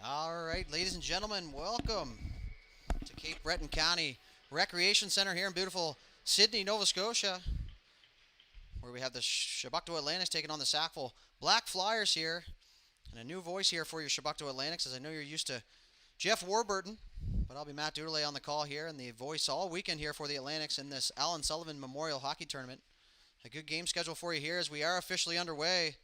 All right, ladies and gentlemen, welcome to Cape Breton County Recreation Center here in beautiful Sydney, Nova Scotia, where we have the Chebucto Atlantics taking on the Sackville Black Flyers here. And a new voice here for your Chebucto Atlantics, as I know you're used to Jeff Warburton, but I'll be Matt Doodley on the call here, and the voice all weekend here for the Atlantics in this Alan Sullivan Memorial Hockey Tournament. A good game schedule for you here as we are officially underway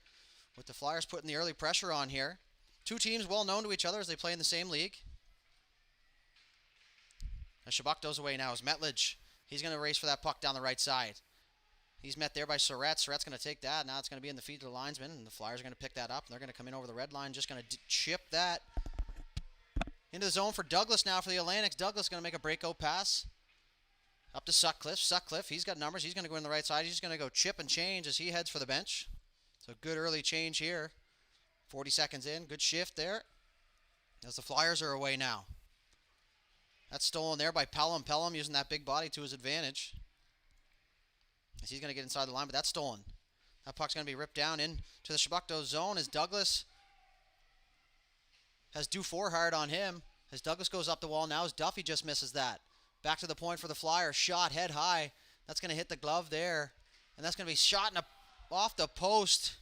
with the Flyers putting the early pressure on here. Two teams well known to each other as they play in the same league. As Chebucto's away now is Metledge. He's going to race for that puck down the right side. He's met there by Surratt. Surratt's going to take that. Now it's going to be in the feet of the linesman, and the Flyers are going to pick that up. And they're going to come in over the red line, just going to chip that into the zone for Douglas now for the Atlantics. Douglas going to make a breakout pass up to Sutcliffe. Sutcliffe, he's got numbers. He's going to go in the right side. He's just going to go chip and change as he heads for the bench. So good early change here. 40 seconds in. Good shift there as the Flyers are away now. That's stolen there by Pelham. Pelham using that big body to his advantage. As he's going to get inside the line, but that's stolen. That puck's going to be ripped down into the Chebucto zone as Douglas has Dufour hard on him. As Douglas goes up the wall now as Duffy just misses that. Back to the point for the Flyers. Shot head high. That's going to hit the glove there. And that's going to be shot off the post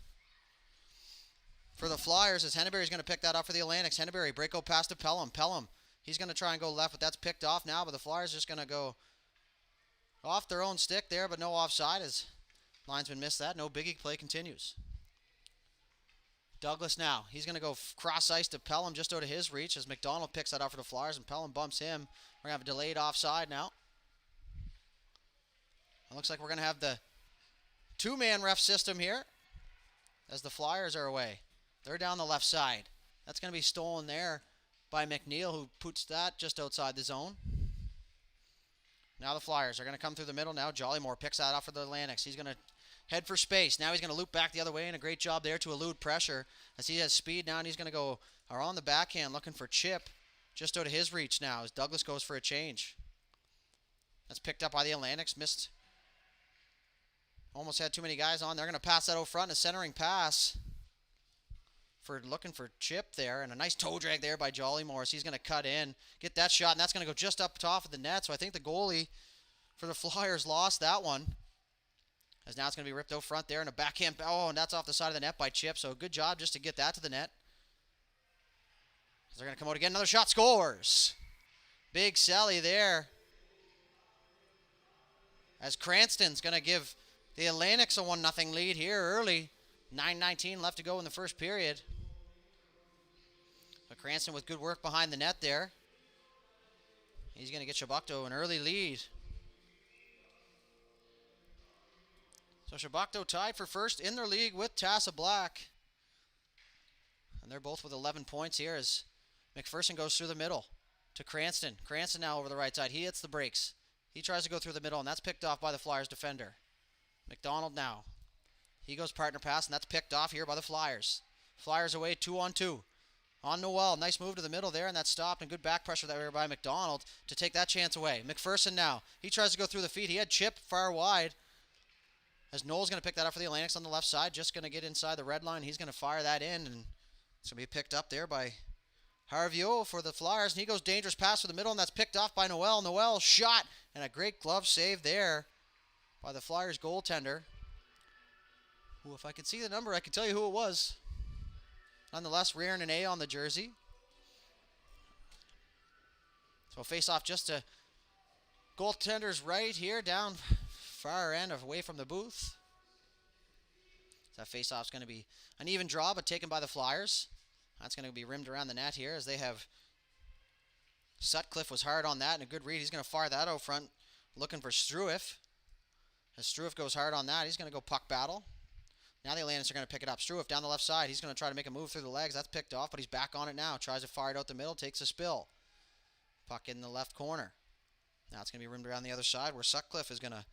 for the Flyers as Henneberry's going to pick that up for the Atlantics. Henneberry, breakout pass to Pelham. Pelham, he's going to try and go left, but that's picked off now. But the Flyers just going to go off their own stick there, but no offside as linesman missed that. No biggie, play continues. Douglas now, he's going to go cross ice to Pelham just out of his reach as McDonald picks that up for the Flyers and Pelham bumps him. We're going to have a delayed offside now. It looks like we're going to have the two-man ref system here as the Flyers are away. They're down the left side. That's going to be stolen there by McNeil, who puts that just outside the zone. Now the Flyers are going to come through the middle now. Jollymore picks that up for the Atlantics. He's going to head for space. Now he's going to loop back the other way, and a great job there to elude pressure as he has speed now, and he's going to go on the backhand looking for chip just out of his reach now as Douglas goes for a change. That's picked up by the Atlantics. Missed. Almost had too many guys on. They're going to pass that out front. A centering pass for looking for chip there, and a nice toe drag there by Jollymore. He's going to cut in, get that shot, and that's going to go just up top of the net. So I think the goalie for the Flyers lost that one. As now it's going to be ripped out front there, and a backhand. Oh, and that's off the side of the net by Chip. So good job just to get that to the net. As they're going to come out again. Another shot, scores. Big Sally there. As Cranston's going to give the Atlantics a 1-0 lead here early. 9:19 left to go in the first period. But Cranston with good work behind the net there. He's going to get Chebucto an early lead. So Chebucto tied for first in their league with Tassa Black. And they're both with 11 points here as McPherson goes through the middle to Cranston. Cranston now over the right side. He hits the brakes. He tries to go through the middle, and that's picked off by the Flyers defender. McDonald now. He goes partner pass, and that's picked off here by the Flyers. Flyers away 2-on-2. On Noel. Nice move to the middle there, and that's stopped, and good back pressure there by McDonald to take that chance away. McPherson now. He tries to go through the feet. He had Chip far wide. As Noel's going to pick that up for the Atlantics on the left side. Just going to get inside the red line. He's going to fire that in, and it's going to be picked up there by Harvio for the Flyers. And he goes dangerous pass for the middle, and that's picked off by Noel. Noel shot, and a great glove save there by the Flyers goaltender. Who, if I could see the number, I could tell you who it was. Nonetheless, rearing an A on the jersey. So face off just to goaltender's right here, down far end away from the booth. That face off is going to be an even draw, but taken by the Flyers. That's going to be rimmed around the net here as they have. Sutcliffe was hard on that, and a good read. He's going to fire that out front, looking for Struiff. As Struiff goes hard on that, he's going to go puck battle. Now the Atlantics are going to pick it up. Struiff down the left side. He's going to try to make a move through the legs. That's picked off, but he's back on it now. Tries to fire it out the middle. Takes a spill. Puck in the left corner. Now it's going to be rimmed around the other side where Sutcliffe is going to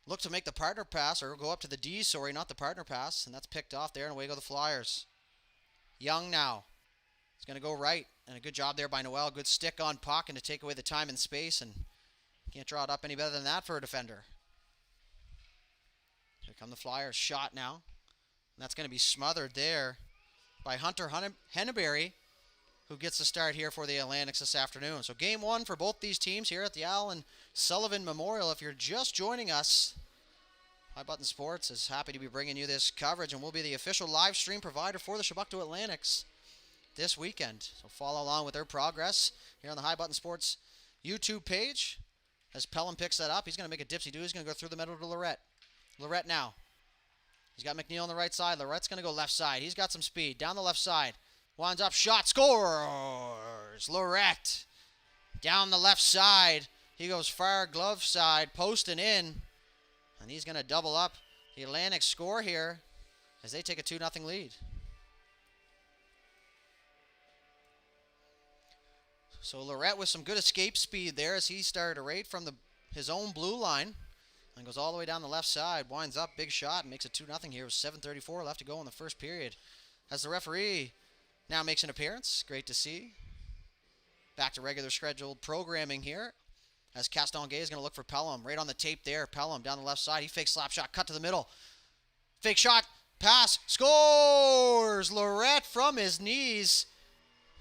look to make the partner pass, or go up to the D, not the partner pass. And that's picked off there, and away go the Flyers. Young now. He's going to go right. And a good job there by Noel. Good stick on puck and to take away the time and space. And can't draw it up any better than that for a defender. Here come the Flyers. Shot now. And that's going to be smothered there by Hunter Henneberry. who gets the start here for the Atlantics this afternoon. So game one for both these teams here at the Alan Sullivan Memorial. If you're just joining us, High Button Sports is happy to be bringing you this coverage, and we'll be the official live stream provider for the Chebucto Atlantics this weekend. So follow along with their progress here on the High Button Sports YouTube page. As Pelham picks that up, he's going to make a dipsy-do. He's going to go through the middle to Lorette. Lorette now. He's got McNeil on the right side. Lorette's going to go left side. He's got some speed. Down the left side. Winds up, shot, scores! Lorette down the left side. He goes far glove side, posting in. And he's going to double up the Atlantic score here as they take a 2-0 lead. So Lorette with some good escape speed there as he started right from his own blue line and goes all the way down the left side. Winds up, big shot, and makes it 2-0 here with 7:34 left to go in the first period. As the referee now makes an appearance. Great to see. Back to regular scheduled programming here. As Castonguay is going to look for Pelham. Right on the tape there. Pelham down the left side. He fakes slap shot. Cut to the middle. Fake shot. Pass. Scores! Lorette from his knees.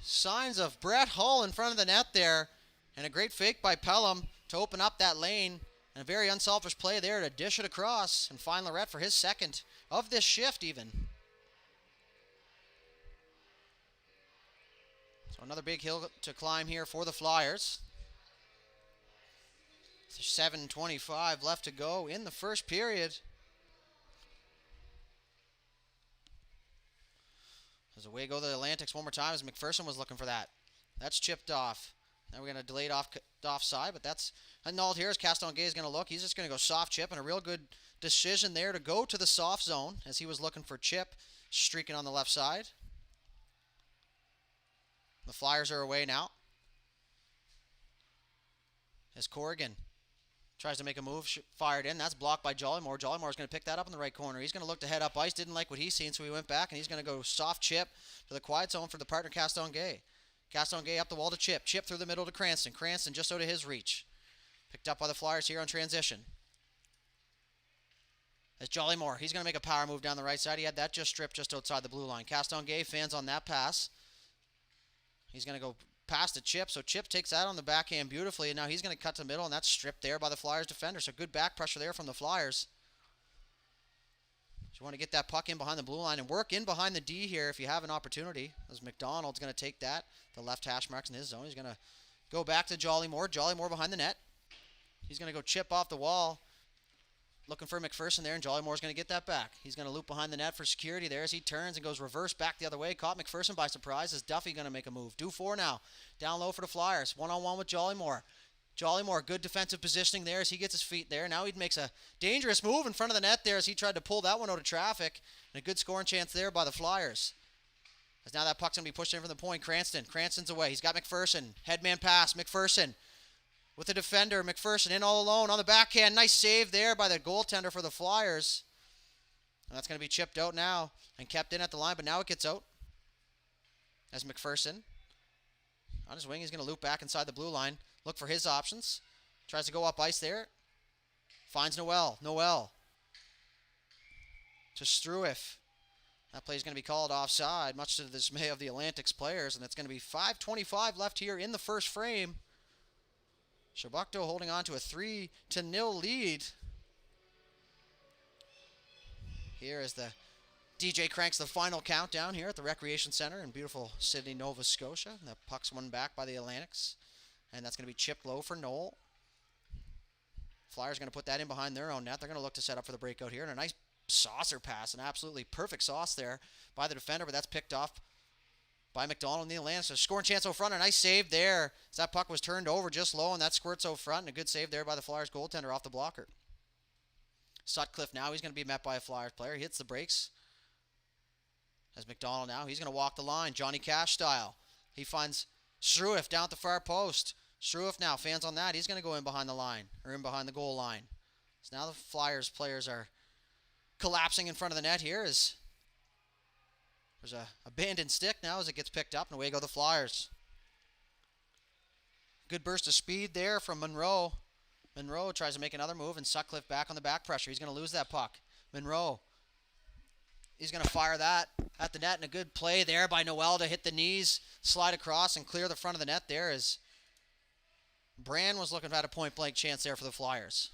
Signs of Brett Hull in front of the net there. And a great fake by Pelham to open up that lane. And a very unselfish play there to dish it across. And find Lorette for his second of this shift even. So another big hill to climb here for the Flyers. 7:25 left to go in the first period. As away go the Atlantics one more time as McPherson was looking for that. That's chipped off. Now we're going to delay it offside, but that's annulled here as Castonguay is going to look. He's just going to go soft chip, and a real good decision there to go to the soft zone as he was looking for chip, streaking on the left side. The Flyers are away now. As Corrigan tries to make a move, fired in. That's blocked by Jollymore. Jollymore's going to pick that up in the right corner. He's going to look to head up ice. Didn't like what he's seen, so he went back, and he's going to go soft chip to the quiet zone for the partner Castonguay. Castonguay up the wall to Chip. Chip through the middle to Cranston. Cranston just out of his reach. Picked up by the Flyers here on transition. As Jollymore, he's going to make a power move down the right side. He had that just stripped just outside the blue line. Castonguay fans on that pass. He's going to go past to Chip, so Chip takes that on the backhand beautifully, and now he's going to cut to the middle, and that's stripped there by the Flyers defender. So good back pressure there from the Flyers. You want to get that puck in behind the blue line and work in behind the D here if you have an opportunity. As McDonald's going to take that, the left hash marks in his zone. He's going to go back to Jollymore. Jollymore behind the net. He's going to go chip off the wall. Looking for McPherson there, and Jollymore's going to get that back. He's going to loop behind the net for security there as he turns and goes reverse back the other way. Caught McPherson by surprise. Is Duffy going to make a move? Due for now. Down low for the Flyers. One-on-one with Jollymore. Jollymore, good defensive positioning there as he gets his feet there. Now he makes a dangerous move in front of the net there as he tried to pull that one out of traffic. And a good scoring chance there by the Flyers. As now that puck's going to be pushed in from the point. Cranston's away. He's got McPherson. Headman pass. McPherson with the defender. McPherson in all alone on the backhand. Nice save there by the goaltender for the Flyers. And that's going to be chipped out now and kept in at the line, but now it gets out. As McPherson on his wing, he's going to loop back inside the blue line. Look for his options. Tries to go up ice there. Finds Noel. Noel to Struif. That play is going to be called offside, much to the dismay of the Atlantics players, and it's going to be 5:25 left here in the first frame. Chebucto holding on to a 3-0 lead. Here as the DJ cranks the final countdown here at the Recreation Center in beautiful Sydney, Nova Scotia. And the puck's won back by the Atlantics. And that's going to be chipped low for Knoll. Flyers going to put that in behind their own net. They're going to look to set up for the breakout here. And a nice saucer pass, an absolutely perfect sauce there by the defender, but that's picked off by McDonald and the Atlantics. So scoring chance out front, a nice save there as that puck was turned over just low, and that squirts out front, and a good save there by the Flyers goaltender off the blocker. Sutcliffe now, he's going to be met by a Flyers player. He hits the brakes. As McDonald now, he's going to walk the line, Johnny Cash style. He finds Struif down at the far post. Struif now, fans on that, he's going to go in behind the line, or in behind the goal line. So now the Flyers players are collapsing in front of the net here as there's a abandoned stick now as it gets picked up, and away go the Flyers. Good burst of speed there from Monroe. Monroe tries to make another move, and Sutcliffe back on the back pressure. He's going to lose that puck. Monroe, he's going to fire that at the net, and a good play there by Noel to hit the knees, slide across, and clear the front of the net there as Brand was looking at a point-blank chance there for the Flyers.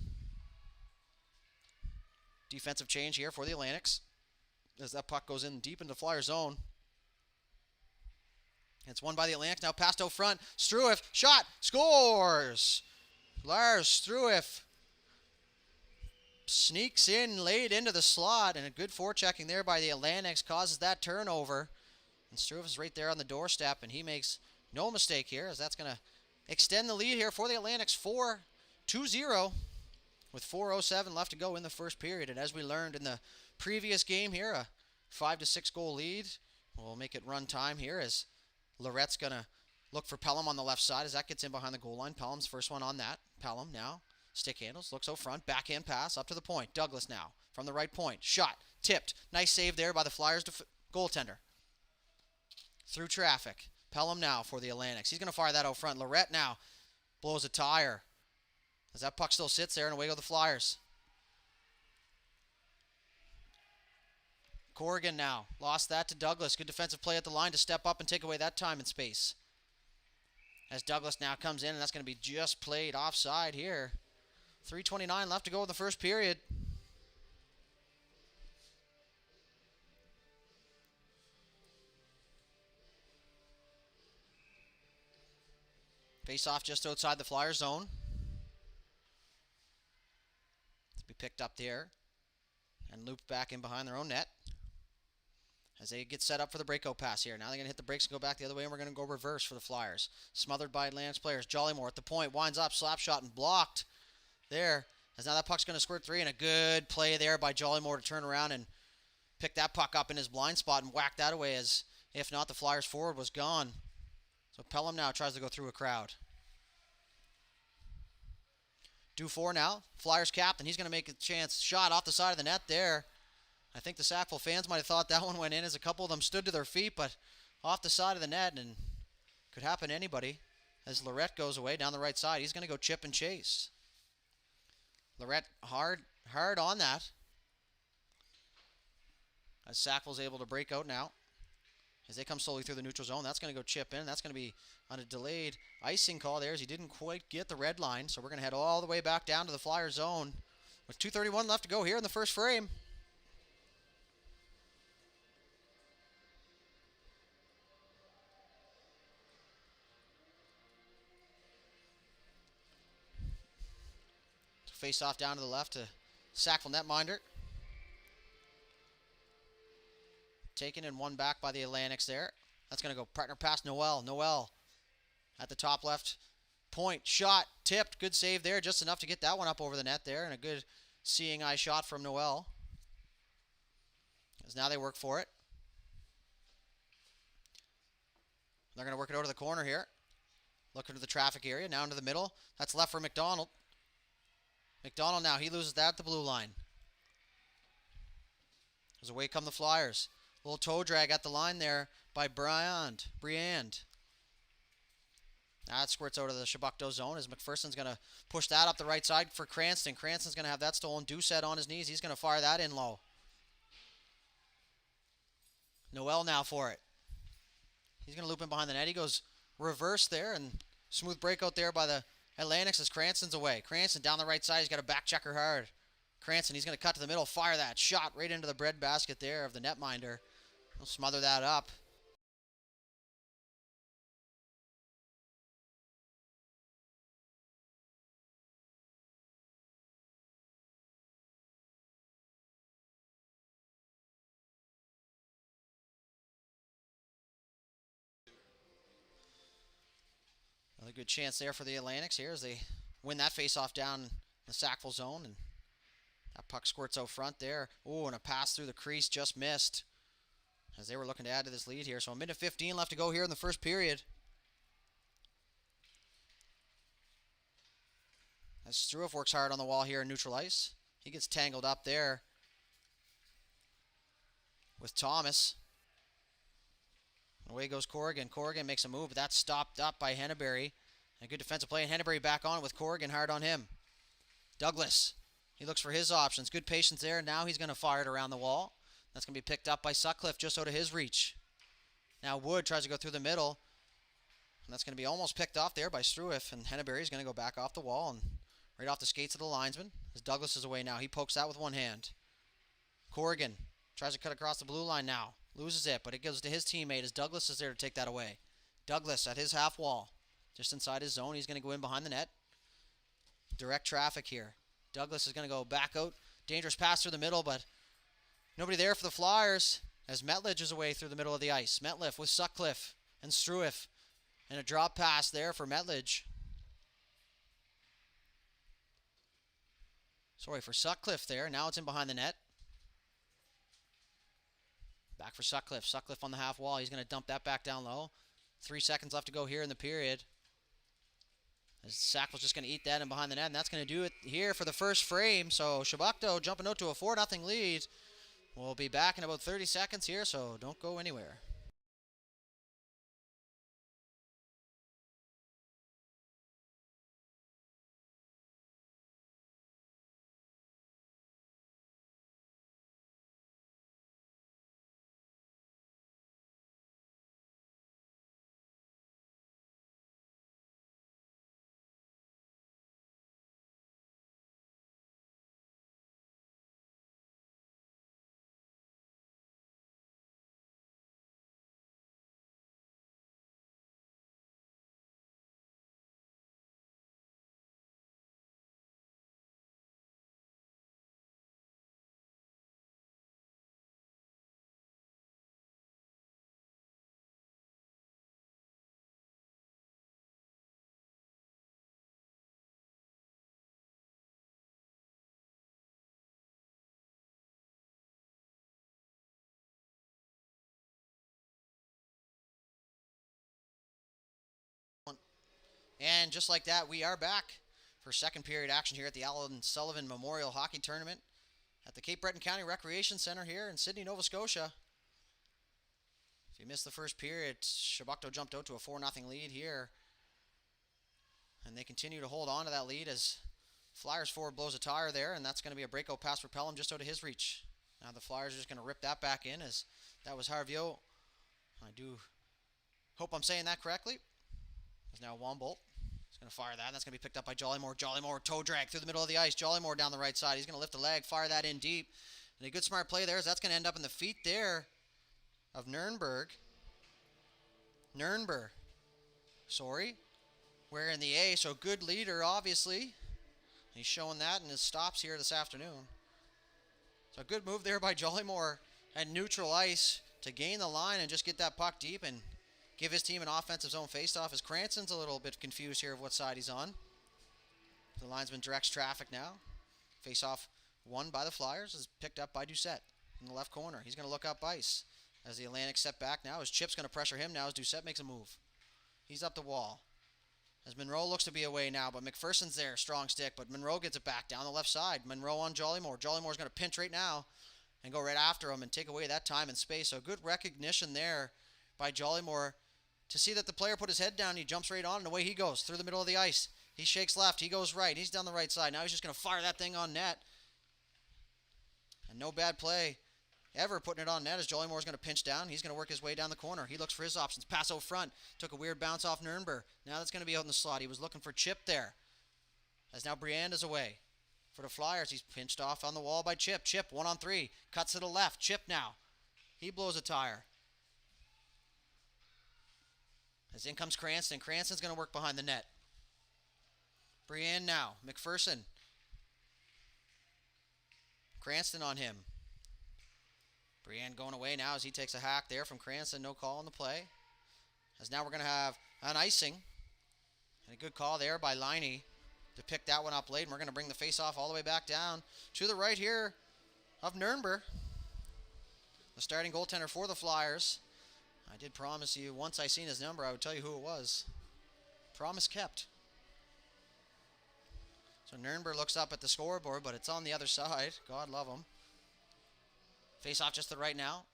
Defensive change here for the Atlantics as that puck goes in deep into Flyer zone. It's won by the Atlantics. Now passed out front. Struif, shot, scores! Lars Struif sneaks in late into the slot, and a good forechecking there by the Atlantics causes that turnover. And Struif is right there on the doorstep, and he makes no mistake here, as that's going to extend the lead here for the Atlantics 4-2-0 with 4:07 left to go in the first period. And as we learned in the previous game here, a 5-6 goal lead will make it run time here as Lorette's going to look for Pelham on the left side as that gets in behind the goal line. Pelham's first one on that. Pelham now stick handles, looks out front, backhand pass up to the point. Douglas now from the right point. Shot, tipped. Nice save there by the Flyers goaltender. Through traffic. Pelham now for the Atlantics. He's going to fire that out front. Lorette now blows a tire as that puck still sits there, and away go the Flyers. Corrigan now lost that to Douglas. Good defensive play at the line to step up and take away that time and space. As Douglas now comes in, and that's going to be just played offside here. 3:29 left to go in the first period. Face off just outside the Flyer zone. To be picked up there and looped back in behind their own net as they get set up for the breakout pass here. Now they're going to hit the brakes and go back the other way, and we're going to go reverse for the Flyers. Smothered by Atlantic players. Jollymore at the point, winds up, slap shot, and blocked there. As now that puck's going to squirt three, and a good play there by Jollymore to turn around and pick that puck up in his blind spot and whack that away, as if not, the Flyers forward was gone. So Pelham now tries to go through a crowd. Dufour now, Flyers captain. He's going to make a chance. Shot off the side of the net there. I think the Sackville fans might have thought that one went in as a couple of them stood to their feet, but off the side of the net, and could happen to anybody. As Lorette goes away down the right side, he's going to go chip and chase. Lorette hard on that. As Sackville's able to break out now. As they come slowly through the neutral zone, that's going to go chip in. That's going to be on a delayed icing call there as he didn't quite get the red line. So we're going to head all the way back down to the Flyer zone with 2:31 left to go here in the first frame. Face off down to the left to Sackville netminder. Taken and one back by the Atlantics there. That's going to go partner pass Noel. Noel at the top left point. Shot, tipped. Good save there. Just enough to get that one up over the net there. And a good seeing eye shot from Noel. As now they work for it. They're going to work it over to the corner here. Looking to the traffic area. Now into the middle. That's left for McDonald. McDonald now. He loses that at the blue line. As away come the Flyers. Little toe drag at the line there by Briand. That squirts out of the Chebucto zone as McPherson's going to push that up the right side for Cranston. Cranston's going to have that stolen. Doucette on his knees. He's going to fire that in low. Noel now for it. He's going to loop in behind the net. He goes reverse there, and smooth breakout there by the Atlantics as Cranston's away. Cranston down the right side. He's got a back checker hard. Cranston, he's going to cut to the middle, fire that shot right into the breadbasket there of the netminder. He'll smother that up. Another good chance there for the Atlantics here as they win that face-off down in the Sackville zone, and that puck squirts out front there. Oh, and a pass through the crease just missed as they were looking to add to this lead here. So a minute 15 left to go here in the first period. As Struif works hard on the wall here in neutral ice. He gets tangled up there with Thomas. Away goes Corrigan. Corrigan makes a move, but that's stopped up by Henneberry. A good defensive play, and Henneberry back on with Corrigan hard on him. Douglas, he looks for his options. Good patience there. Now he's going to fire it around the wall. That's going to be picked up by Sutcliffe just out of his reach. Now Wood tries to go through the middle. And that's going to be almost picked off there by Struiff. And Henneberry's going to go back off the wall and right off the skates of the linesman. As Douglas is away now. He pokes that with one hand. Corrigan tries to cut across the blue line now. Loses it, but it goes to his teammate as Douglas is there to take that away. Douglas at his half wall. Just inside his zone. He's going to go in behind the net. Direct traffic here. Douglas is going to go back out. Dangerous pass through the middle, but nobody there for the Flyers as Metledge is away through the middle of the ice. Metliff with Sutcliffe and Struiff. And a drop pass there for Metledge. Sorry, for Sutcliffe there. Now it's in behind the net. Back for Sutcliffe. Sutcliffe on the half wall. He's going to dump that back down low. 3 seconds left to go here in the period. As Sackville's just going to eat that in behind the net, and that's going to do it here for the first frame. So Chebucto jumping out to a 4-0 lead. We'll be back in about 30 seconds here, so don't go anywhere. And just like that, we are back for second period action here at the Alan Sullivan Memorial Hockey Tournament at the Cape Breton County Recreation Center here in Sydney, Nova Scotia. If you missed the first period, Chebucto jumped out to a 4-0 lead here. And they continue to hold on to that lead as Flyers forward blows a tire there, and that's going to be a breakout pass for Pelham just out of his reach. Now the Flyers are just going to rip that back in as that was Harvio. I do hope I'm saying that correctly. There's now Wombolt. He's going to fire that. That's going to be picked up by Jollymore. Jollymore toe drag through the middle of the ice. Jollymore down the right side. He's going to lift the leg, fire that in deep. And a good smart play there as that's going to end up in the feet there of Nurnberg. Sorry. Wearing the A, so good leader, obviously. He's showing that in his stops here this afternoon. So a good move there by Jollymore at neutral ice to gain the line and just get that puck deep and give his team an offensive zone faceoff as Cranston's a little bit confused here of what side he's on. The linesman directs traffic now. Faceoff won by the Flyers is picked up by Doucette in the left corner. He's going to look up ice as the Atlantic set back now. As Chip's going to pressure him now as Doucette makes a move. He's up the wall. As Monroe looks to be away now, but McPherson's there, strong stick, but Monroe gets it back down the left side. Monroe on Jollymore. Jollymore's going to pinch right now and go right after him and take away that time and space. So good recognition there by Jollymore to see that the player put his head down. He jumps right on, and away he goes through the middle of the ice. He shakes left. He goes right. He's down the right side. Now he's just going to fire that thing on net. And no bad play ever putting it on net as Jollymore's going to pinch down. He's going to work his way down the corner. He looks for his options. Pass out front. Took a weird bounce off Nurnberg. Now that's going to be out in the slot. He was looking for Chip there. As now Briand is away. For the Flyers, he's pinched off on the wall by Chip. Chip, 1-on-3. Cuts to the left. Chip now. He blows a tire. As in comes Cranston. Cranston's going to work behind the net. Briand now. McPherson. Cranston on him. Briand going away now as he takes a hack there from Cranston. No call on the play. As now we're going to have an icing. And a good call there by Liney to pick that one up late. And we're going to bring the face-off all the way back down to the right here of Nurnberg. The starting goaltender for the Flyers. I did promise you, once I seen his number, I would tell you who it was. Promise kept. So Nurnberg looks up at the scoreboard, but it's on the other side. God love him. Face-off just to the right now.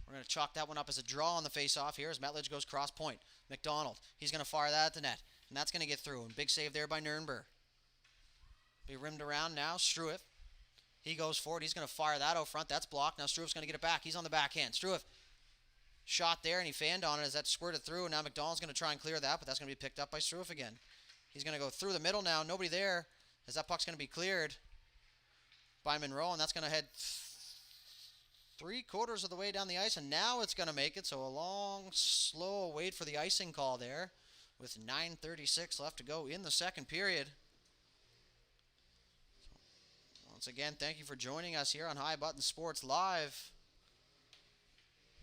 We're going to chalk that one up as a draw on the face-off here as Metledge goes cross point. McDonald, he's going to fire that at the net, and that's going to get through. And big save there by Nurnberg. Be rimmed around now. Struiff He goes forward. He's going to fire that out front. That's blocked. Now Strueff's going to get it back. He's on the backhand. Strueff shot there, and he fanned on it as that squirted through. And now McDonald's going to try and clear that, but that's going to be picked up by Strueff again. He's going to go through the middle now. Nobody there as that puck's going to be cleared by Monroe, and that's going to head 3/4 of the way down the ice, and now it's going to make it. So a long, slow wait for the icing call there with 9:36 left to go in the second period. Once again, thank you for joining us here on High Button Sports Live.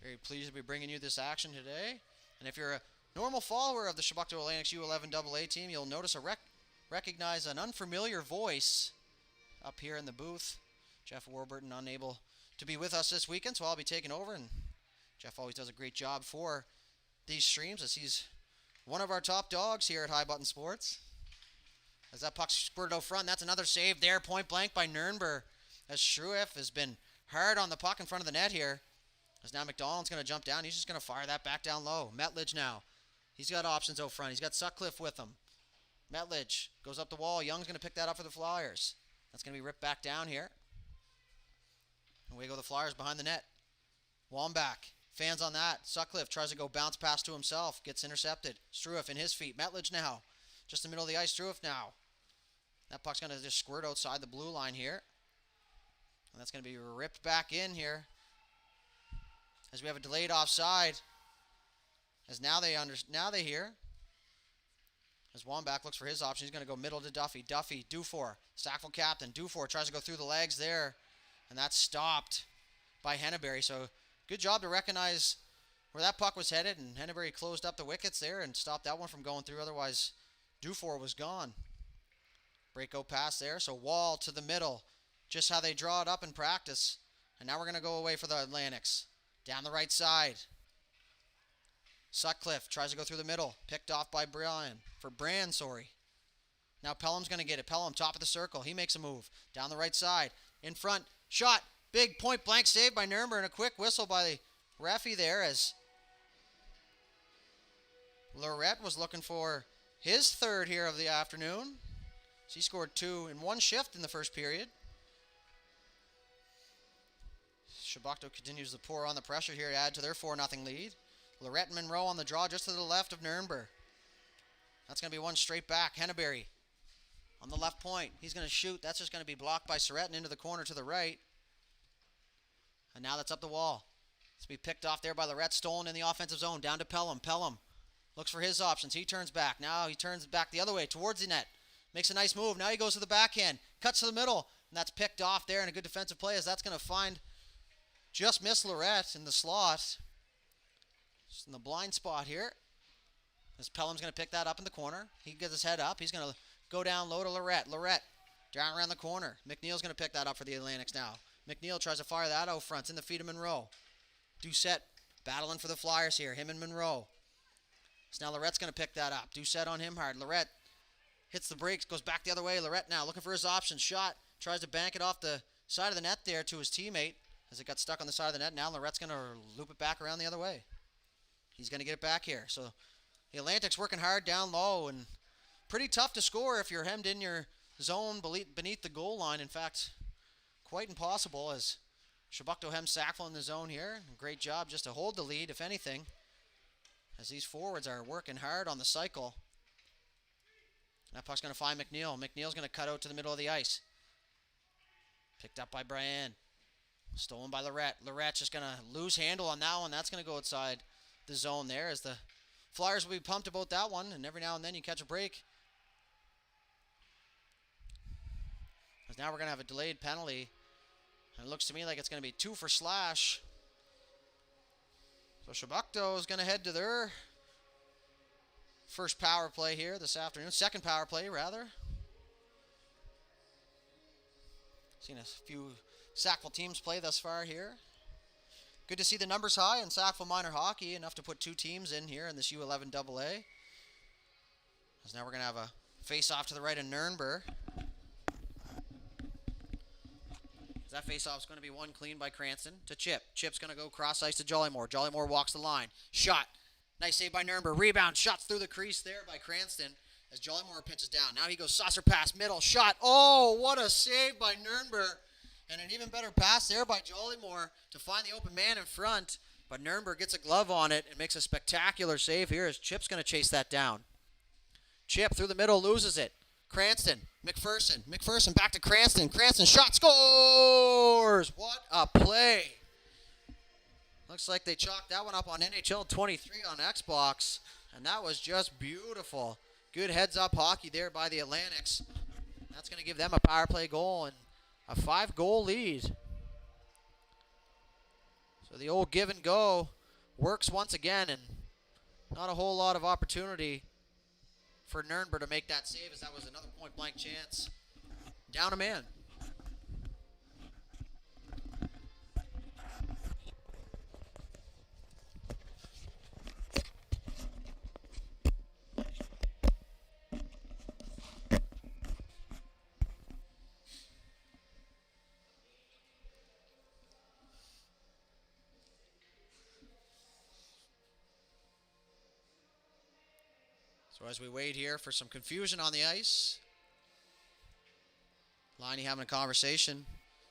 Very pleased to be bringing you this action today. And if you're a normal follower of the Chebucto Atlantic's U11 AA team, you'll notice recognize an unfamiliar voice up here in the booth. Jeff Warburton unable to be with us this weekend, so I'll be taking over. And Jeff always does a great job for these streams as he's one of our top dogs here at High Button Sports. As that puck squirted out front, that's another save there, point blank by Nürnberg. As Strueff has been hard on the puck in front of the net here. As now McDonald's going to jump down. He's just going to fire that back down low. Metledge now. He's got options out front. He's got Sutcliffe with him. Metledge goes up the wall. Young's going to pick that up for the Flyers. That's going to be ripped back down here. Away go the Flyers behind the net. Wambach fans on that. Sutcliffe tries to go bounce pass to himself. Gets intercepted. Strueff in his feet. Metledge now. Just in the middle of the ice. Strueff now. That puck's going to just squirt outside the blue line here. And that's going to be ripped back in here. As we have a delayed offside. As now they hear. As Wambach looks for his option. He's going to go middle to Duffy. Duffy, Dufour. Sackville captain. Dufour tries to go through the legs there. And that's stopped by Henneberry. So good job to recognize where that puck was headed. And Henneberry closed up the wickets there and stopped that one from going through. Otherwise, Dufour was gone. Breakout pass there. So Wall to the middle. Just how they draw it up in practice. And now we're going to go away for the Atlantics. Down the right side. Sutcliffe tries to go through the middle. Picked off by Brand. Now Pelham's going to get it. Pelham, top of the circle. He makes a move. Down the right side. In front. Shot. Big point blank save by Nürnberg. And a quick whistle by the referee there as Lorette was looking for his third here of the afternoon. She scored 2 in one shift in the first period. Chebucto continues to pour on the pressure here to add to their 4-0 lead. Lorette and Monroe on the draw just to the left of Nürnberg. That's going to be one straight back. Henneberry on the left point. He's going to shoot. That's just going to be blocked by Surratt and into the corner to the right. And now that's up the wall. It's to be picked off there by Lorette. Stolen in the offensive zone. Down to Pelham. Pelham looks for his options. He turns back. Now he turns back the other way towards the net. Makes a nice move. Now he goes to the backhand. Cuts to the middle. And that's picked off there. And a good defensive play as that's going to find just miss Lorette in the slot. Just in the blind spot here. As Pelham's going to pick that up in the corner. He gets his head up. He's going to go down low to Lorette. Lorette down around the corner. McNeil's going to pick that up for the Atlantics now. McNeil tries to fire that out front. It's in the feet of Monroe. Doucette battling for the Flyers here. Him and Monroe. So now Lorette's going to pick that up. Doucette on him hard. Lorette hits the brakes. Goes back the other way. Lorette now looking for his option. Shot. Tries to bank it off the side of the net there to his teammate. As it got stuck on the side of the net. Now Lorette's going to loop it back around the other way. He's going to get it back here. So the Atlantics working hard down low and pretty tough to score if you're hemmed in your zone beneath the goal line. In fact, quite impossible as Chebucto hems Sackville in the zone here. Great job just to hold the lead, if anything, as these forwards are working hard on the cycle. That puck's going to find McNeil. McNeil's going to cut out to the middle of the ice. Picked up by Brian. Stolen by Lorette. Lorette's just going to lose handle on that one. That's going to go outside the zone there as the Flyers will be pumped about that one. And every now and then you catch a break. Because now we're going to have a delayed penalty. And it looks to me like it's going to be 2 for Slash. So Chebucto is going to head to their first power play here this afternoon. Second power play, rather. Seen a few Sackville teams play thus far here. Good to see the numbers high in Sackville minor hockey, enough to put 2 teams in here in this U11 AA. As now we're going to have a face-off to the right of Nürnberg. That face-off is going to be one clean by Cranston to Chip. Chip's going to go cross ice to Jollymore. Jollymore walks the line. Shot. Nice save by Nürnberg. Rebound. Shots through the crease there by Cranston as Jollymore pitches down. Now he goes saucer pass, middle, shot. Oh, what a save by Nürnberg. And an even better pass there by Jollymore to find the open man in front. But Nurnberg gets a glove on it and makes a spectacular save here as Chip's going to chase that down. Chip through the middle, loses it. Cranston, McPherson back to Cranston. Cranston shot, scores! What a play. Looks like they chalked that one up on NHL 23 on Xbox. And that was just beautiful. Good heads-up hockey there by the Atlantics. That's going to give them a power play goal and a 5-goal lead. So the old give and go works once again, and not a whole lot of opportunity for Nurnberg to make that save, as that was another point-blank chance. Down a man. So as we wait here for some confusion on the ice, Liney having a conversation.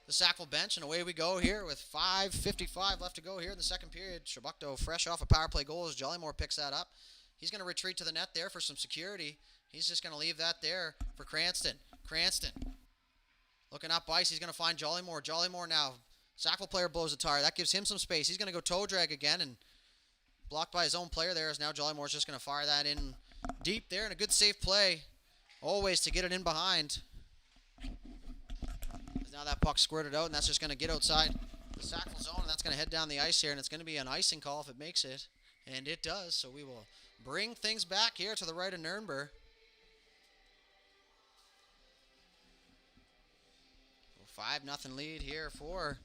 The Sackville bench, and away we go here with 5:55 left to go here in the second period. Chebucto fresh off a power play goal as Jollymore picks that up. He's going to retreat to the net there for some security. He's just going to leave that there for Cranston. Cranston looking up ice. He's going to find Jollymore. Jollymore now. Sackville player blows a tire. That gives him some space. He's going to go toe drag again, and blocked by his own player there, as now Jollymore's just going to fire that in deep there, and a good safe play always to get it in behind. Now that puck squirted out, and that's just going to get outside the Sackville zone, and that's going to head down the ice here, and it's going to be an icing call if it makes it, and it does. So we will bring things back here to the right of Nurnberg. 5-0 lead here for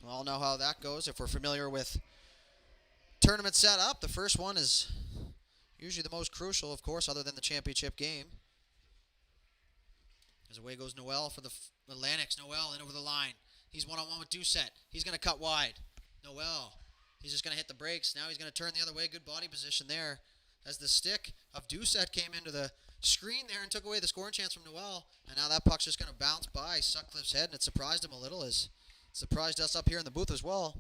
we all know how that goes if we're familiar with tournament setup. The first one is usually the most crucial, of course, other than the championship game. As away goes Noel for the Atlantics. Noel in over the line. He's one-on-one with Doucette. He's going to cut wide. Noel. He's just going to hit the brakes. Now he's going to turn the other way. Good body position there. As the stick of Doucette came into the screen there and took away the scoring chance from Noel. And now that puck's just going to bounce by Sutcliffe's head, and it surprised him a little, as it surprised us up here in the booth as well.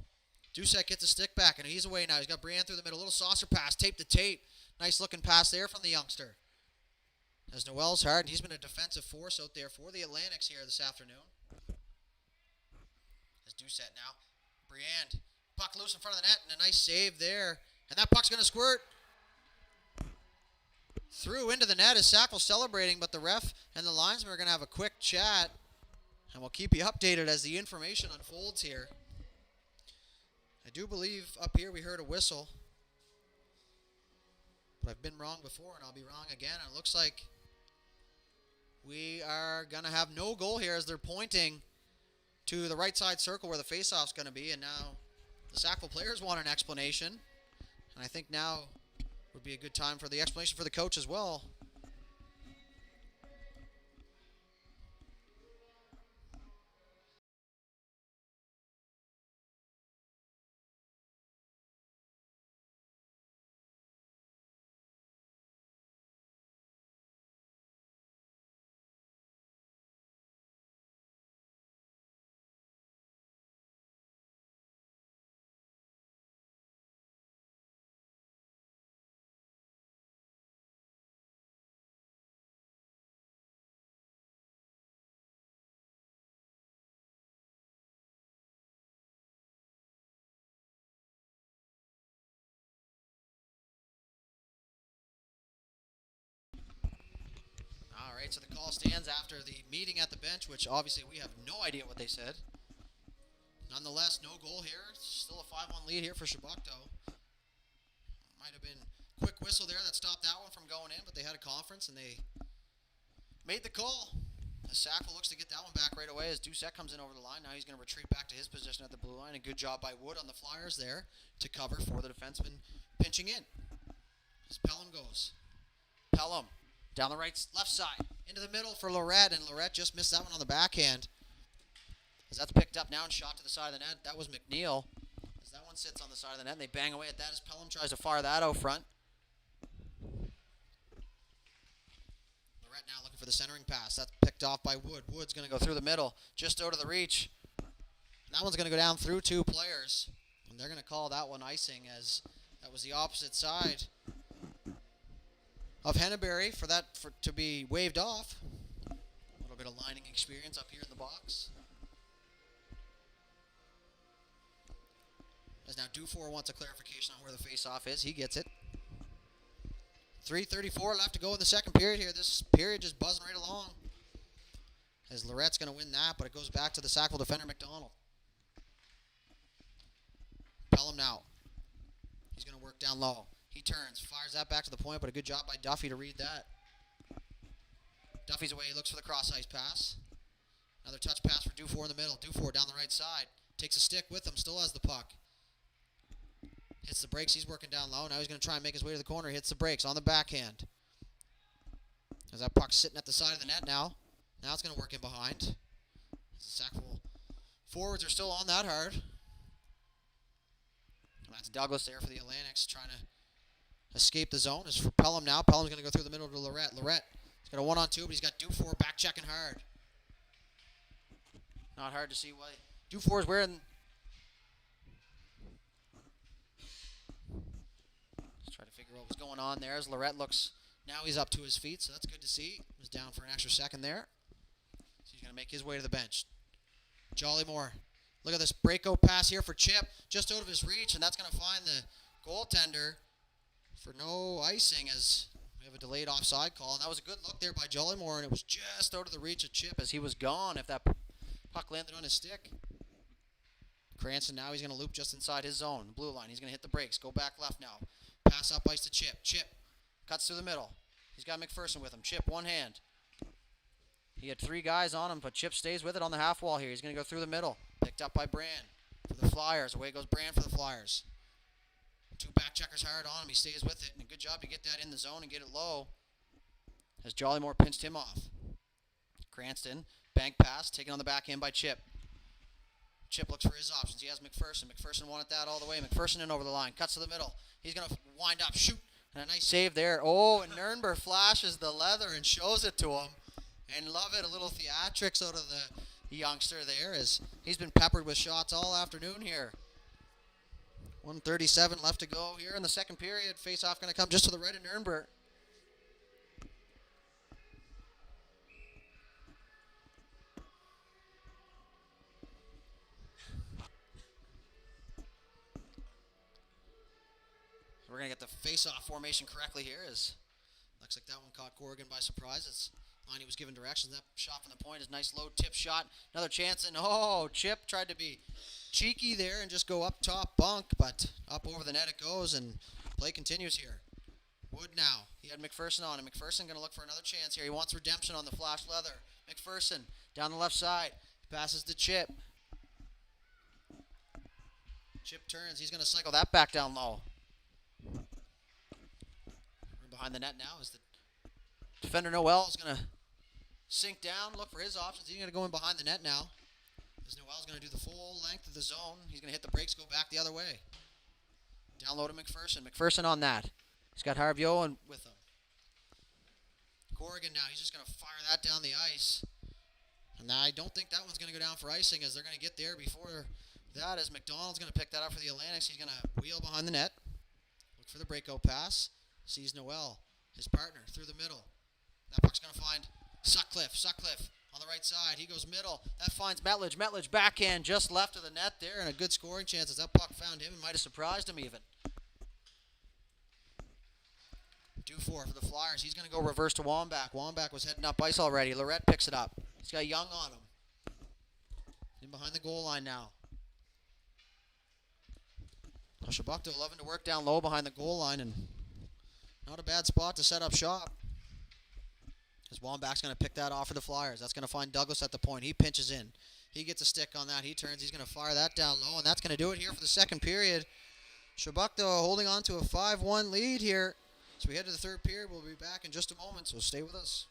Doucette gets a stick back, and he's away now. He's got Brienne through the middle. Little saucer pass, tape to tape. Nice looking pass there from the youngster. As Noel's hard, and he's been a defensive force out there for the Atlantics here this afternoon. As Doucette now. Brienne, puck loose in front of the net, and a nice save there. And that puck's going to squirt through into the net as Sackville celebrating, but the ref and the linesman are going to have a quick chat, and we'll keep you updated as the information unfolds here. I do believe up here we heard a whistle, but I've been wrong before, and I'll be wrong again. And it looks like we are going to have no goal here as they're pointing to the right side circle where the faceoff's going to be, and now the Sackville players want an explanation, and I think now would be a good time for the explanation for the coach as well. right, so the call stands after the meeting at the bench, which obviously we have no idea what they said. Nonetheless, no goal here. Still a 5-1 lead here for Chebucto. Might have been a quick whistle there that stopped that one from going in, but they had a conference and they made the call. Sackville looks to get that one back right away as Doucette comes in over the line. Now he's going to retreat back to his position at the blue line. A good job by Wood on the Flyers there to cover for the defenseman pinching in. As Pelham goes. Pelham down the left side into the middle for Lorette, and Lorette just missed that one on the backhand. As that's picked up now and shot to the side of the net. That was McNeil. As that one sits on the side of the net, and they bang away at that as Pelham tries to fire that out front. Now looking for the centering pass. That's picked off by Wood. Wood's going to go through the middle, just out of the reach. And that one's going to go down through two players. And they're going to call that one icing, as that was the opposite side of Henneberry for that to be waved off. A little bit of lining experience up here in the box. As now Dufour wants a clarification on where the face-off is. He gets it. 3:34 left to go in the second period here. This period just buzzing right along. As Lorette's going to win that, but it goes back to the Sackville defender, McDonald. Pelham now. He's going to work down low. He turns, fires that back to the point, but a good job by Duffy to read that. Duffy's away. He looks for the cross-ice pass. Another touch pass for Dufour in the middle. Dufour down the right side. Takes a stick with him. Still has the puck. Hits the brakes. He's working down low. Now he's going to try and make his way to the corner. Hits the brakes on the backhand. As that puck's sitting at the side of the net now. Now it's going to work in behind. The Sackville forwards are still on that hard. And that's Douglas there for the Atlantics trying to escape the zone. As for Pelham now. Pelham's going to go through the middle to Lorette. Lorette, he's got a 1-on-2, but he's got Dufour back checking hard. Not hard to see why Dufour's wearing... Try to figure out what's going on there as Lorette looks. Now he's up to his feet, so that's good to see. He was down for an extra second there. So he's going to make his way to the bench. Jollymore. Look at this breakout pass here for Chip. Just out of his reach, and that's going to find the goaltender for no icing as we have a delayed offside call. And that was a good look there by Jollymore, and it was just out of the reach of Chip as he was gone if that puck landed on his stick. Cranston now he's going to loop just inside his zone. Blue line. He's going to hit the brakes. Go back left now. Pass up ice to Chip. Chip cuts through the middle. He's got McPherson with him. Chip, one hand. He had three guys on him, but Chip stays with it on the half wall here. He's going to go through the middle. Picked up by Brand for the Flyers. Away goes Brand for the Flyers. Two back checkers hard on him. He stays with it. And a good job to get that in the zone and get it low. As Jollymore pinched him off. Cranston, bank pass, taken on the backhand by Chip. Chip looks for his options. He has McPherson. McPherson wanted that all the way. McPherson in over the line. Cuts to the middle. He's going to wind up, shoot. And a nice save there. Oh, and Nurnberg flashes the leather and shows it to him. And love it. A little theatrics out of the youngster there as he's been peppered with shots all afternoon here. 1:37 left to go here in the second period. Face-off going to come just to the right of Nurnberg. We're going to get the face-off formation correctly here as looks like that one caught Corrigan by surprise. It's Liney was given directions. That shot from the point is a nice low tip shot. Another chance, and oh, Chip tried to be cheeky there and just go up top bunk, but up over the net it goes, and play continues here. Wood now. He had McPherson on him. McPherson going to look for another chance here. He wants redemption on the flash leather. McPherson down the left side. Passes to Chip. Chip turns. He's going to cycle that back down low. Behind the net now is the defender Noel is going to sink down, look for his options. He's going to go in behind the net now. As Noel's going to do the full length of the zone. He's going to hit the brakes, go back the other way. Down low to McPherson. McPherson on that. He's got Harvio and with him. Corrigan now. He's just going to fire that down the ice. And I don't think that one's going to go down for icing as they're going to get there before that as McDonald's going to pick that up for the Atlantics. He's going to wheel behind the net. Look for the breakout pass. Sees Noel, his partner, through the middle. That puck's going to find Sutcliffe. Sutcliffe on the right side. He goes middle. That finds Metledge. Metledge backhand just left of the net there, and a good scoring chance as that puck found him and might have surprised him even. for the Flyers. He's going to go reverse to Wambach. Wambach was heading up ice already. Lorette picks it up. He's got Young on him. In behind the goal line now. Chebucto loving to work down low behind the goal line, and not a bad spot to set up shop. As Wambach's going to pick that off for the Flyers. That's going to find Douglas at the point. He pinches in. He gets a stick on that. He turns. He's going to fire that down low, and that's going to do it here for the second period. Chebucto holding on to a 5-1 lead here. As we head to the third period, we'll be back in just a moment, so stay with us.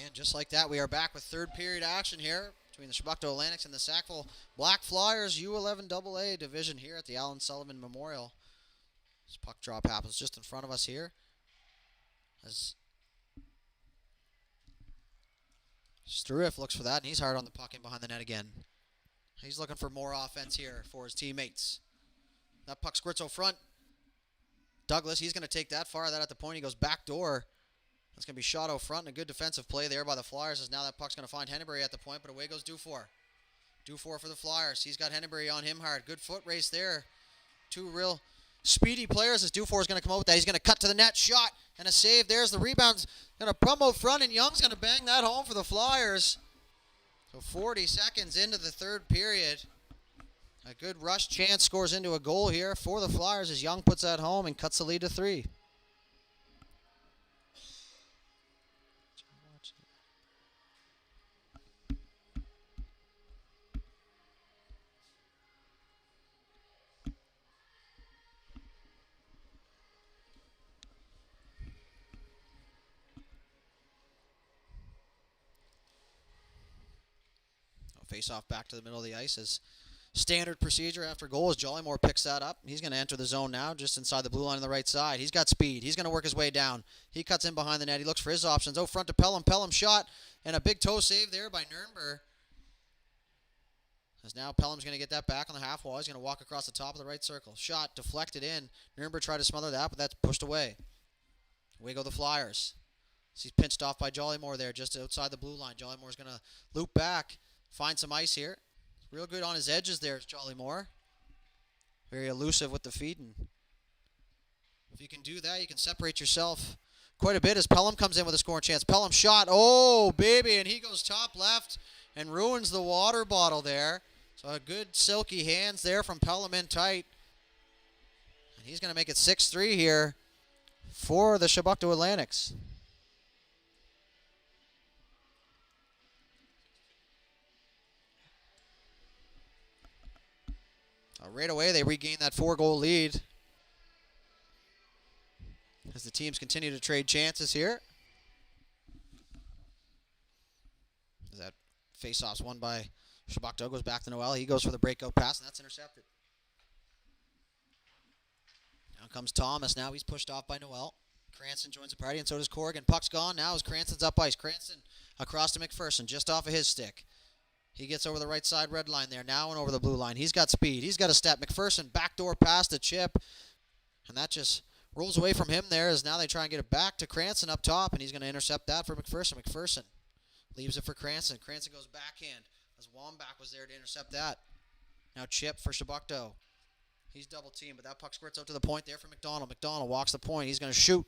And just like that, we are back with third period action here between the Chebucto Atlantics and the Sackville Black Flyers U11 AA division here at the Alan Sullivan Memorial. This puck drop happens just in front of us here. As Struiff looks for that, and he's hard on the puck in behind the net again. He's looking for more offense here for his teammates. That puck squirts out front. Douglas, he's going to take that, fire that at the point. He goes back door. That's going to be shot out front, and a good defensive play there by the Flyers, as now that puck's going to find Henneberry at the point, but away goes Dufour. Dufour for the Flyers. He's got Henneberry on him hard. Good foot race there. Two real speedy players as Dufour is going to come out with that. He's going to cut to the net, shot, and a save. There's the rebound. Going to pump out front, and Young's going to bang that home for the Flyers. So 40 seconds into the third period. A good rush chance scores into a goal here for the Flyers as Young puts that home and cuts the lead to 3. Face off back to the middle of the ice as standard procedure after goal as Jollymore picks that up. He's going to enter the zone now just inside the blue line on the right side. He's got speed. He's going to work his way down. He cuts in behind the net. He looks for his options. Out front to Pelham. Pelham shot and a big toe save there by Nürnberg. As now Pelham's going to get that back on the half wall. He's going to walk across the top of the right circle. Shot deflected in. Nürnberg tried to smother that, but that's pushed away. Away go the Flyers. He's pinched off by Jollymore there just outside the blue line. Jollymore's going to loop back. Find some ice here. Real good on his edges there is Jollymore. Very elusive with the feet. And if you can do that, you can separate yourself quite a bit as Pelham comes in with a scoring chance. Pelham shot. Oh, baby. And he goes top left and ruins the water bottle there. So a good silky hands there from Pelham in tight. And he's going to make it 6-3 here for the Chebucto Atlantics. Right away, they regain that 4-goal lead as the teams continue to trade chances here. As that face-off's won by Chebucto, goes back to Noel. He goes for the breakout pass, and that's intercepted. Now comes Thomas. Now he's pushed off by Noel. Cranston joins the party, and so does Corrigan. Puck's gone now as Cranston's up ice. Cranston across to McPherson, just off of his stick. He gets over the right side red line there now and over the blue line. He's got speed. He's got a step. McPherson backdoor pass to Chip. And that just rolls away from him there as now they try and get it back to Cranston up top. And he's going to intercept that for McPherson. McPherson leaves it for Cranston. Cranston goes backhand as Wambach was there to intercept that. Now Chip for Chebucto. He's double teamed, but that puck squirts out to the point there for McDonald. McDonald walks the point. He's going to shoot.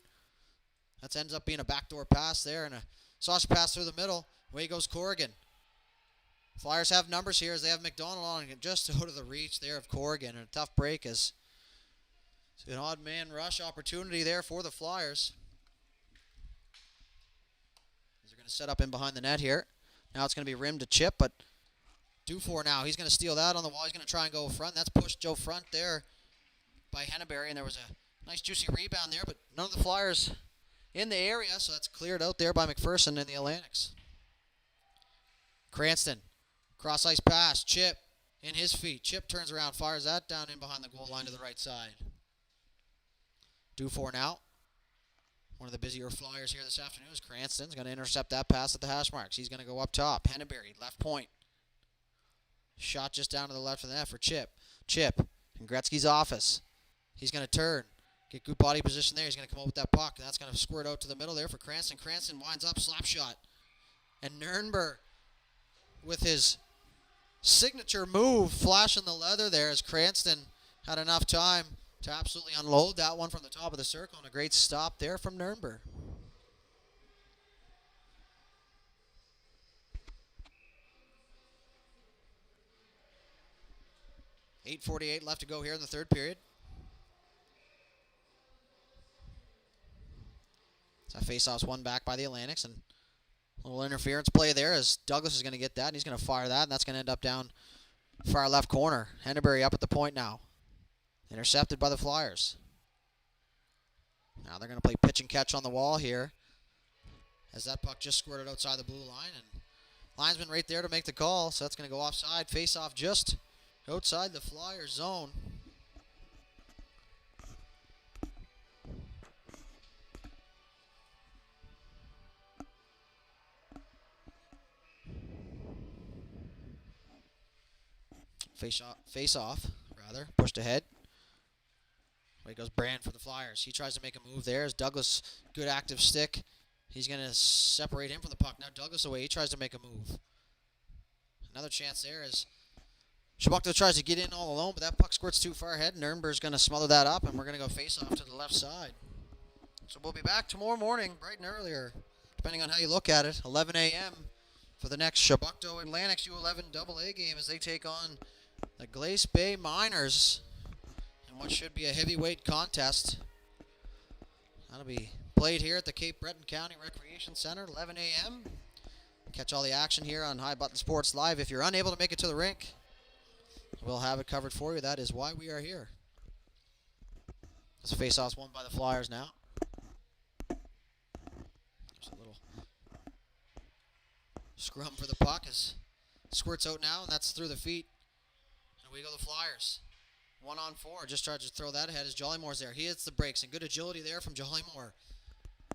That ends up being a backdoor pass there and a sausage pass through the middle. Away goes Corrigan. Flyers have numbers here as they have McDonald on just out of the reach there of Corrigan. And a tough break as it's an odd man rush opportunity there for the Flyers. They're going to set up in behind the net here. Now it's going to be rimmed to Chip, but Dufour now. He's going to steal that on the wall. He's going to try and go front. That's pushed Joe front there by Henneberry, and there was a nice juicy rebound there, but none of the Flyers in the area, so that's cleared out there by McPherson and the Atlantics. Cranston, cross ice pass, Chip in his feet. Chip turns around, fires that down in behind the goal line to the right side. Dufour now. One of the busier Flyers here this afternoon is Cranston's going to intercept that pass at the hash marks. He's going to go up top. Henneberry, left point. Shot just down to the left of the net for Chip. Chip in Gretzky's office. He's going to turn. Get good body position there. He's going to come up with that puck. And that's going to squirt out to the middle there for Cranston. Cranston winds up, slap shot. And Nurnberg with his signature move, flashing the leather there as Cranston had enough time to absolutely unload that one from the top of the circle. And a great stop there from Nurnberg. .8:48 left to go here in the third period. So face-off's won back by the Atlantics, and a little interference play there as Douglas is going to get that, and he's going to fire that, and that's going to end up down far left corner. Henneberry up at the point now. Intercepted by the Flyers. Now they're going to play pitch and catch on the wall here as that puck just squirted outside the blue line, and linesman right there to make the call, so that's going to go offside. Face-off just outside the Flyers zone. Face off, pushed ahead. Away goes Brand for the Flyers. He tries to make a move there as Douglas, good active stick. He's going to separate him from the puck. Now Douglas away. He tries to make a move. Another chance there as Chebucto tries to get in all alone, but that puck squirts too far ahead. Nurnberg's going to smother that up, and we're going to go face off to the left side. So we'll be back tomorrow morning, bright and earlier, depending on how you look at it, 11 a.m. for the next Chebucto Atlantics U11 AA game as they take on the Glace Bay Miners in what should be a heavyweight contest. That'll be played here at the Cape Breton County Recreation Center, 11 a.m. Catch all the action here on High Button Sports Live. If you're unable to make it to the rink, we'll have it covered for you. That is why we are here. This face-off's won by the Flyers now. There's a little scrum for the puck as squirts out now, and that's through the feet. And away go the Flyers. 1-on-4. Just tried to throw that ahead as Jollymore's there. He hits the brakes, and good agility there from Jollymore.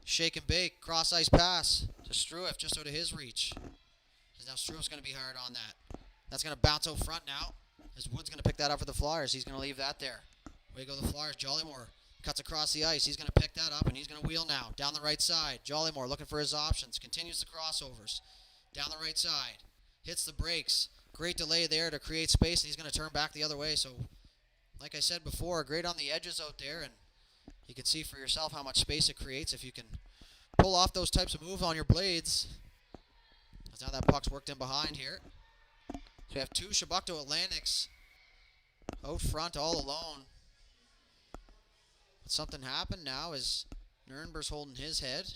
Shake and bake. Cross-ice pass to Struef just out of his reach. And now Struef's going to be hard on that. That's going to bounce out front now. As Wood's going to pick that up for the Flyers. He's going to leave that there. Away go the Flyers. Jollymore cuts across the ice. He's going to pick that up, and he's going to wheel now. Down the right side. Jollymore looking for his options. Continues the crossovers. Down the right side. Hits the brakes. Great delay there to create space, and he's going to turn back the other way. So, like I said before, great on the edges out there, and you can see for yourself how much space it creates if you can pull off those types of moves on your blades. Now that puck's worked in behind here. So we have two Chebucto Atlantics out front all alone. But something happened now as Nurnberg's holding his head.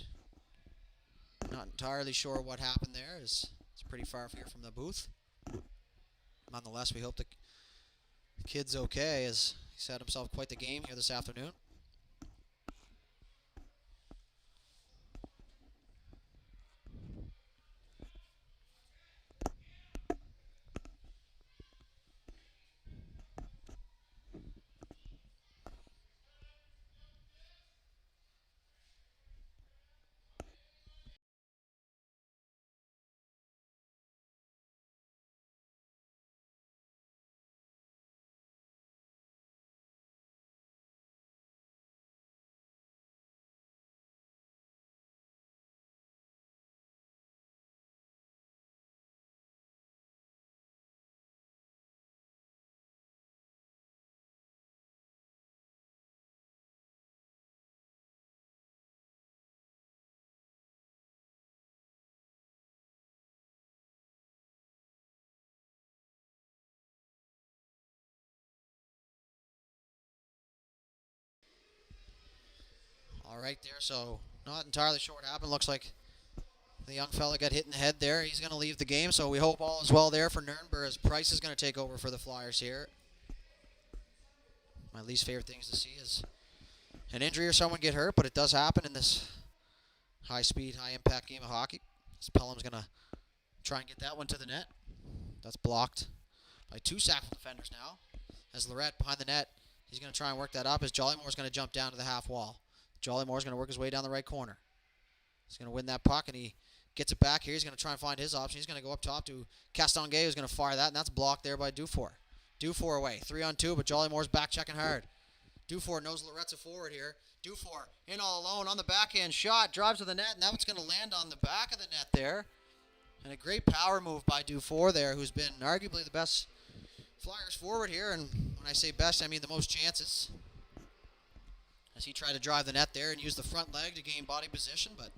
Not entirely sure what happened there. It's pretty far here from the booth. Nonetheless, we hope the kid's okay as he's had himself quite the game here this afternoon. All right there, so not entirely sure what happened. Looks like The young fella got hit in the head there. He's going to leave the game, so we hope all is well there for Nuremberg as Price is going to take over for the Flyers here. My least favorite things to see is an injury or someone get hurt, but it does happen in this high-speed, high-impact game of hockey. As Pelham's going to try and get that one to the net. That's blocked by two Sackville defenders now. As Lorette behind the net, he's going to try and work that up as Jollymore's going to jump down to the half wall. Jollymore's going to work his way down the right corner. He's going to win that puck, and he gets it back here. He's going to try and find his option. He's going to go up top to Castonguay, who's going to fire that, and that's blocked there by Dufour. Dufour away, 3-on-2, but Jollymore's back checking hard. Dufour knows Lorette's a forward here. Dufour in all alone on the backhand shot, drives to the net, and that's going to land on the back of the net there. And a great power move by Dufour there, who's been arguably the best Flyers forward here. And when I say best, I mean the most chances. As he tried to drive the net there and use the front leg to gain body position, but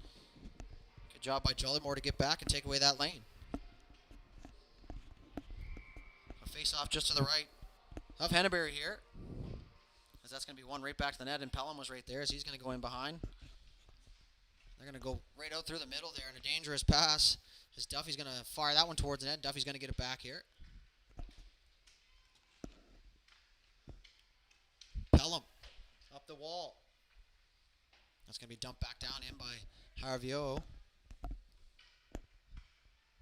good job by Jollymore to get back and take away that lane. A face-off just to the right of Henneberry here. As that's going to be one right back to the net, and Pelham was right there as he's going to go in behind. They're going to go right out through the middle there in a dangerous pass. As Duffy's going to fire that one towards the net. Duffy's going to get it back here. Pelham up the wall. That's going to be dumped back down in by Harvio.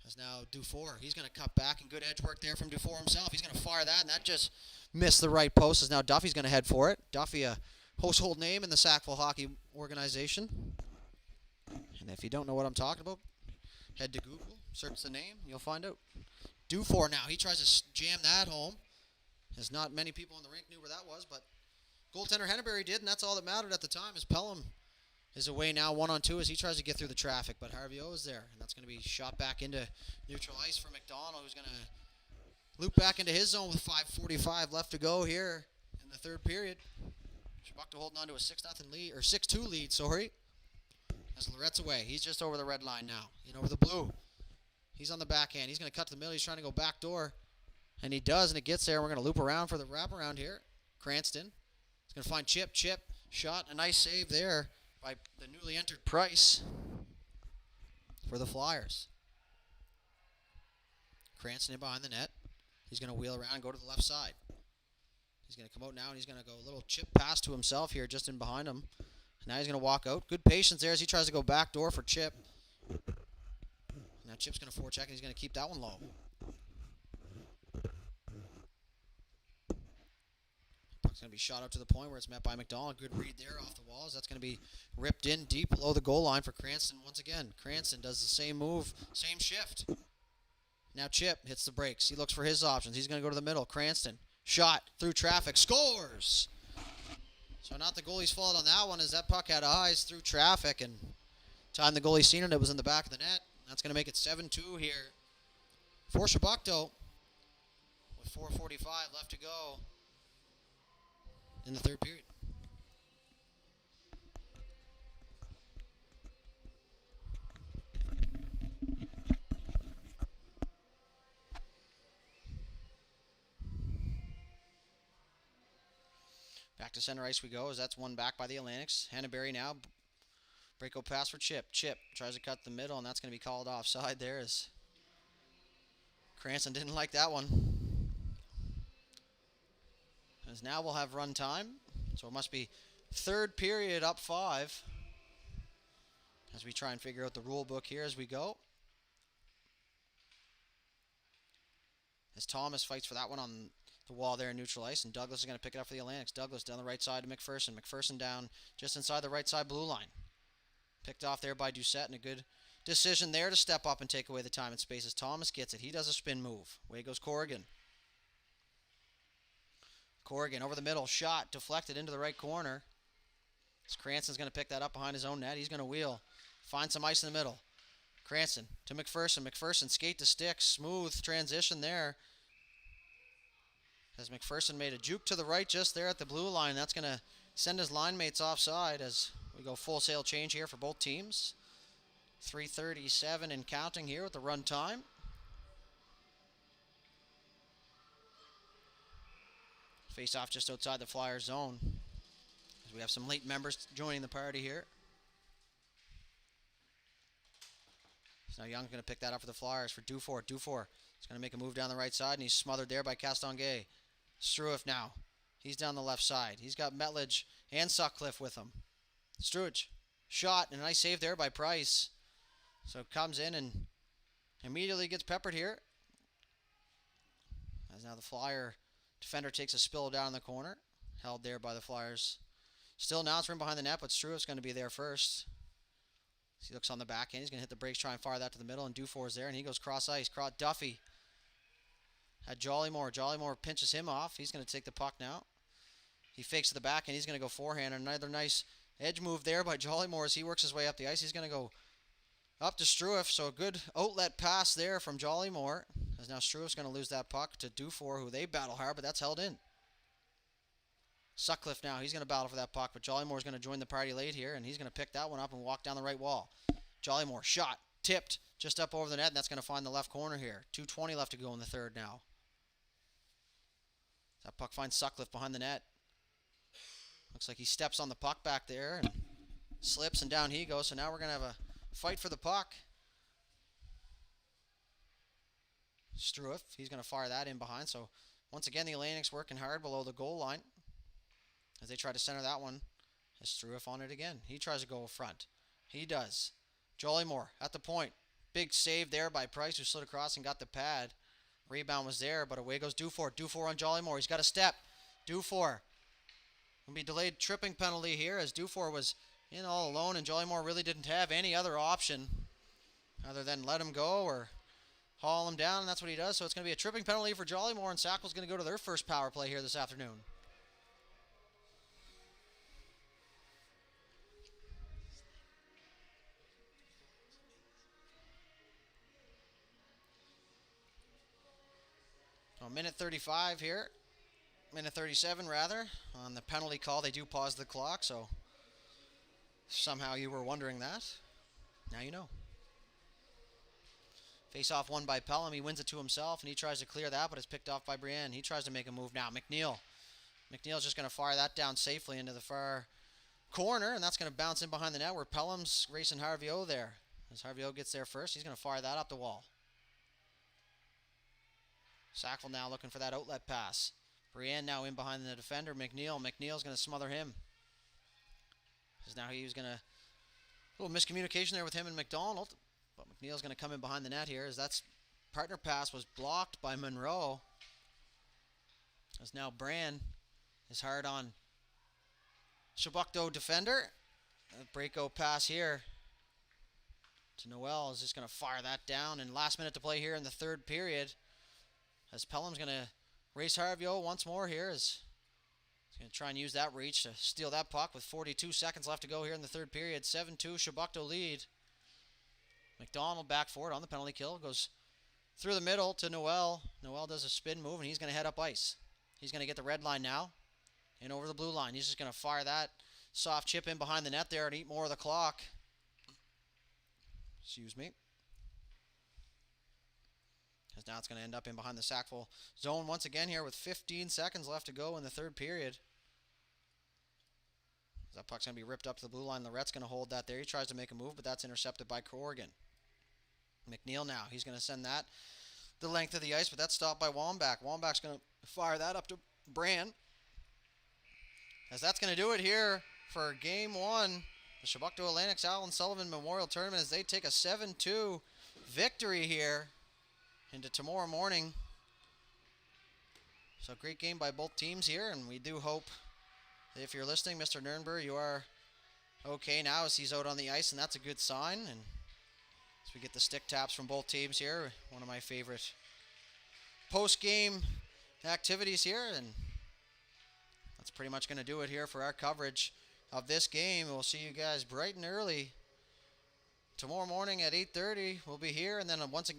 As now Dufour, he's going to cut back, and good edge work there from Dufour himself. He's going to fire that, and that just missed the right post. As now Duffy's going to head for it. Duffy, a household name in the Sackville Hockey Organization. And if you don't know what I'm talking about, head to Google, search the name, you'll find out. Dufour now, he tries to jam that home. As not many people in the rink knew where that was, but goaltender Henneberry did, and that's all that mattered at the time. As Pelham is away now 1-on-2 as he tries to get through the traffic, but Harvio is there, and that's going to be shot back into neutral ice for McDonald, who's going to loop back into his zone with 5:45 left to go here in the third period. Chebucto holding on to a 6-0 lead, or 6-2 lead, sorry. As Lorette's away, he's just over the red line now, in over the blue. He's on the backhand. He's going to cut to the middle. He's trying to go back door, and he does, and it gets there. We're going to loop around for the wraparound here. Cranston. He's going to find Chip. Chip shot, a nice save there by the newly entered Price for the Flyers. Cranston in behind the net. He's going to wheel around and go to the left side. He's going to come out now, and he's going to go a little chip pass to himself here just in behind him. Now he's going to walk out. Good patience there as he tries to go back door for Chip. Now Chip's going to forecheck, and he's going to keep that one low. Puck's going to be shot out to the point where it's met by McDonald. Good read there off the walls. That's going to be ripped in deep below the goal line for Cranston once again. Cranston does the same move, same shift. Now Chip hits the brakes. He looks for his options. He's going to go to the middle. Cranston, shot through traffic, scores! So not the goalie's fault on that one, as that puck had eyes through traffic, and time the goalie seen it, it was in the back of the net. That's going to make it 7-2 here for Chebucto with 4:45 left to go in the third period. Back to center ice we go, as that's one back by the Atlantics. Henneberry now. Breakout pass for Chip. Chip tries to cut the middle, and that's going to be called offside there, as Cranston didn't like that one. As now we'll have run time. So it must be third period up 5. As we try and figure out the rule book here as we go. As Thomas fights for that one on the wall there in neutral ice, and Douglas is going to pick it up for the Atlantics. Douglas down the right side to McPherson. McPherson down just inside the right side blue line. Picked off there by Doucette, and a good decision there to step up and take away the time and space as Thomas gets it. He does a spin move. Away goes Corrigan. Corrigan over the middle, shot, deflected into the right corner. As Cranston's going to pick that up behind his own net. He's going to wheel, find some ice in the middle. Cranston to McPherson. McPherson skate to stick, smooth transition there. As McPherson made a juke to the right just there at the blue line. That's going to send his line mates offside as we go full sail change here for both teams. 3:37 and counting here with the run time. Face off just outside the Flyers zone. As we have some late members joining the party here. So now Young's going to pick that up for the Flyers for Dufour. Dufour is going to make a move down the right side, and he's smothered there by Castonguay. Struif now. He's down the left side. He's got Metledge and Sutcliffe with him. Struich. Shot, and a nice save there by Price. So it comes in and immediately gets peppered here. As now the Flyer defender takes a spill down in the corner. Held there by the Flyers. Still now it's room behind the net, but Struif's going to be there first. He looks on the back end. He's going to hit the brakes, try and fire that to the middle, and Dufour's there, and he goes cross ice. Duffy had Jollymore. Jollymore pinches him off. He's going to take the puck now. He fakes to the back, and he's going to go forehand. Another nice edge move there by Jollymore as he works his way up the ice. He's going to go up to Struif, so a good outlet pass there from Jollymore. As now Struif's going to lose that puck to Dufour, who they battle hard, but that's held in. Sutcliffe now, he's going to battle for that puck, but Jollymore's going to join the party late here, and he's going to pick that one up and walk down the right wall. Jollymore, shot, tipped, just up over the net, and that's going to find the left corner here. 2:20 left to go in the third now. That puck finds Sutcliffe behind the net. Looks like he steps on the puck back there and slips, and down he goes, so now we're going to have a fight for the puck. Struif, he's going to fire that in behind, so once again the Atlantic's working hard below the goal line. As they try to center that one, has Struif on it again. He tries to go front. He does. Jollymore at the point. Big save there by Price, who slid across and got the pad. Rebound was there, but away goes Dufour. Dufour on Jollymore. He's got a step. Dufour. Will be delayed tripping penalty here as Dufour was in all alone, and Jollymore really didn't have any other option other than let him go or haul him down, and that's what he does. So it's going to be a tripping penalty for Jollymore, and Sackville's going to go to their first power play here this afternoon. Minute 35 here. Minute 37 rather. On the penalty call, they do pause the clock, so somehow you were wondering that. Now you know. Face off won by Pelham. He wins it to himself, and he tries to clear that, but it's picked off by Brienne. He tries to make a move now. McNeil. McNeil's just going to fire that down safely into the far corner, and that's going to bounce in behind the net where Pelham's racing Harvey-O there. As Harvey-O gets there first, he's going to fire that up the wall. Sackville now looking for that outlet pass. Brienne now in behind the defender. McNeil's going to smother him. Because now he was going to... A little miscommunication there with him and McDonald. But McNeil's going to come in behind the net here as that partner pass was blocked by Monroe. As now Brand is hard on Chebucto defender. A breakout pass here to Noel is just going to fire that down. And last minute to play here in the third period. As Pelham's going to race Harvey-O once more here. He's going to try and use that reach to steal that puck with 42 seconds left to go here in the third period. 7-2, Chebucto lead. McDonald back for it on the penalty kill. Goes through the middle to Noel. Noel does a spin move, and he's going to head up ice. He's going to get the red line now. And over the blue line. He's just going to fire that soft chip in behind the net there and eat more of the clock. Excuse me. As now it's going to end up in behind the Sackville zone once again here with 15 seconds left to go in the third period. That puck's going to be ripped up to the blue line. Lorette's going to hold that there. He tries to make a move, but that's intercepted by Corrigan. McNeil now. He's going to send that the length of the ice, but that's stopped by Wambach. Wambach's going to fire that up to Brand. As that's going to do it here for Game 1. The Chebucto Atlantic's Alan Sullivan Memorial Tournament as they take a 7-2 victory here into tomorrow morning. So great game by both teams here, and we do hope that if you're listening, Mr. Nurnberg, you are okay now as he's out on the ice, and that's a good sign. And as we get the stick taps from both teams here, one of my favorite post-game activities here, and that's pretty much going to do it here for our coverage of this game. We'll see you guys bright and early tomorrow morning at 8:30. We'll be here, and then once again